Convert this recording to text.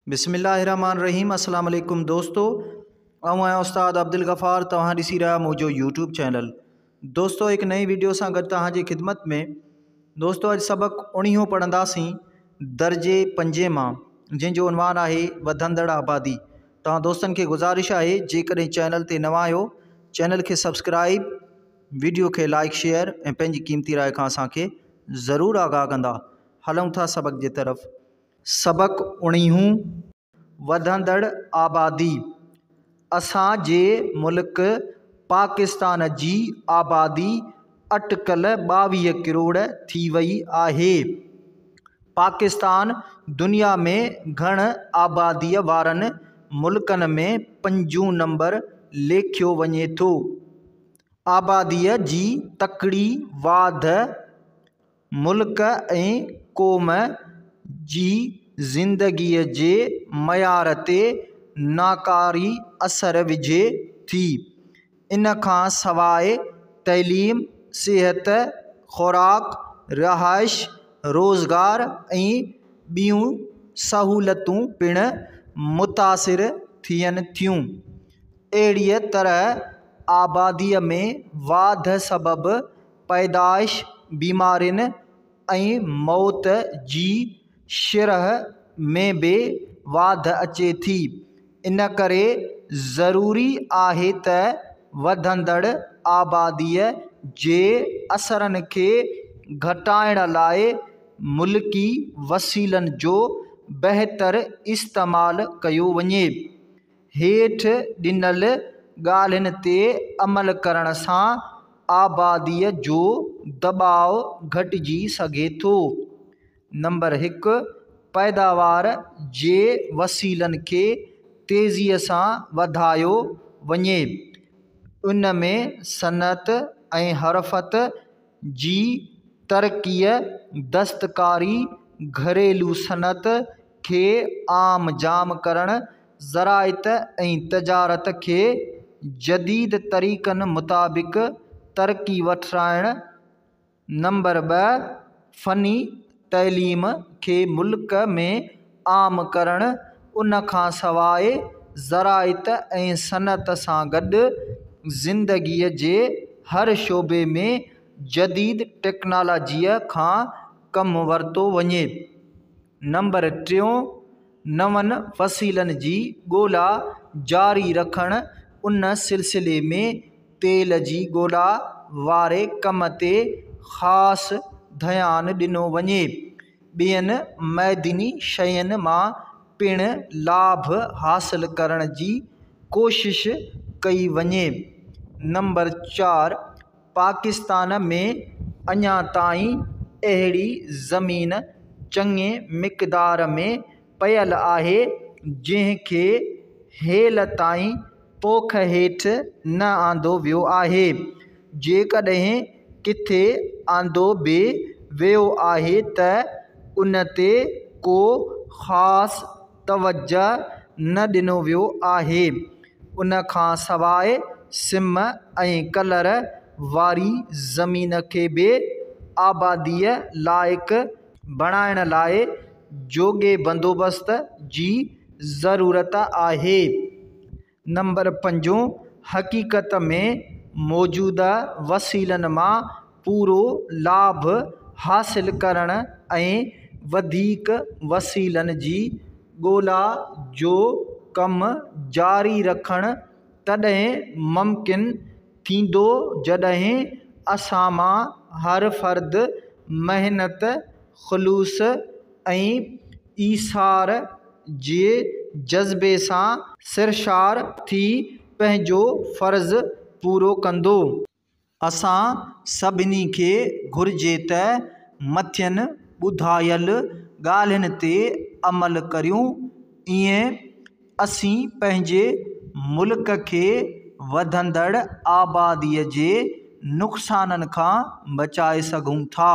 बिस्मिल्लाहिर्रहमानिर्रहीम। अस्सलाम वालेकुम दोस्तों, आऊं आहियां उस्ताद अब्दुल गफ़ार। तव्हां ॾिसी रहिया मुंहिंजो यूट्यूब चैनल। दोस्तों, एक नई वीडियो सां गॾु तव्हांजी ख़िदमत में। दोस्तों, अॼु सबक़ु 19 पढ़ंदासीं दर्जे 5 मां, जंहिंजो उनवान आहे वधंदड़ आबादी। तव्हां दोस्तनि खे गुज़ारिश आहे, जेकॾहिं चैनल ते नवां आहियो, चैनल खे सब्सक्राइब, वीडियो खे लाइक शेयर ऐं पंहिंजी क़ीमती राय खां असांखे ज़रूरु आगाह कंदा। हलूं था सबक़ जे तरफ़। सबक़ु 19 वधंदड़ आबादी। असांजे मुल्क पाकिस्तान जी आबादी अटकल 22 करोड़ थी वई आहे। पाकिस्तान दुनिया में घण आबादीअ वारनि मुल्कनि में 5 नंबर लेखियो वञे थो। आबादीअ जी तकड़ी वाध मुल्क ऐं क़ौम जी ज़िंदगीअ जे मयार ते नाकारी असर विझे थी। इन खां सवाइ तइलीम, सिहत, ख़ुराक, रहाइश, रोज़गार ऐं ॿियूं सहूलतूं पिणु मुतासिर थियनि थियूं। अहिड़ीअ तरह आबादीअ में वाध सबबु पैदाइश, बीमारियुनि ऐं मौत जी शरह में बि वाध अचे थी। इन करे ज़रूरी आहे त वधंदड़ आबादीअ जे असरनि खे घटाइण लाइ मुल्की वसीलनि जो बहितर इस्तेमालु कयो वञे। हेठि ॾिनल ॻाल्हियुनि ते अमल करण सां आबादीअ जो दॿाउ घटिजी सघे थो। नंबर 1, पैदावार जे वसीलनि खे तेज़ीअ सां वधायो वञे। उन में सनअत ऐं हरफ़त जी तरक़ीअ, दस्तकारी, घरेलू सनअत खे आम जाम करणु, ज़राइत ऐं तजारत खे जदीद तरीक़नि मुताबिक़ तरक़ी वठाइणु। नंबर 2, फ़नी तइलीम खे मुल्क में आम करणु। उन खां सवाइ ज़राइत ऐं सनअत सां गॾु ज़िंदगीअ जे हर शोबे में जदीद टेक्नोलॉजीअ खां कमु वरितो वञे। नंबर 3, नवनि वसीलनि जी ॻोल्हा जारी रखणु। उन सिलसिले में तेल जी ॻोल्हा वारे कम ते ख़ासि ध्यानु ॾिनो वञे। ॿियनि मैदनी शयुनि मां पिणु लाभ हासिल करण जी कोशिश कई वञे। नंबर 4, पाकिस्तान में अञा ताईं अहिड़ी ज़मीन चङे मिक़दार में पयल आहे जंहिंखे हेल ताईं पोख हेठि न आंदो वियो आहे। जेकॾहिं किथे आंदो बि वियो आहे त उन ते को ख़ासि तवजह न ॾिनो वियो आहे। उन खां सवाइ सिम ऐं कलर वारी ज़मीन खे बि आबादीअ लाइक़ु बणाइण लाइ जोॻे बंदोबस्त जी ज़रूरत आहे। नंबर 5, हक़ीक़त में मौजूदा वसीलनि मां पूरो लाभ हासिल करणु ऐं वधीक वसीलनि जी ॻोल्हा जो कमु जारी रखणु तॾहिं मुमकिन थींदो जॾहिं असां मां हर फ़र्द महिनत, ख़ुलूस ऐं ईसार जे जज़्बे सां सिरशार थी पंहिंजो फ़र्ज़ु पूरो कंदो। असां सभिनी खे घुरिजे त मथियनि ॿुधायल ॻाल्हियुनि ते अमल करियूं। ईअं असीं पंहिंजे मुल्क खे वधंदड़ आबादीअ जे नुक़साननि खां बचाए सघूं था।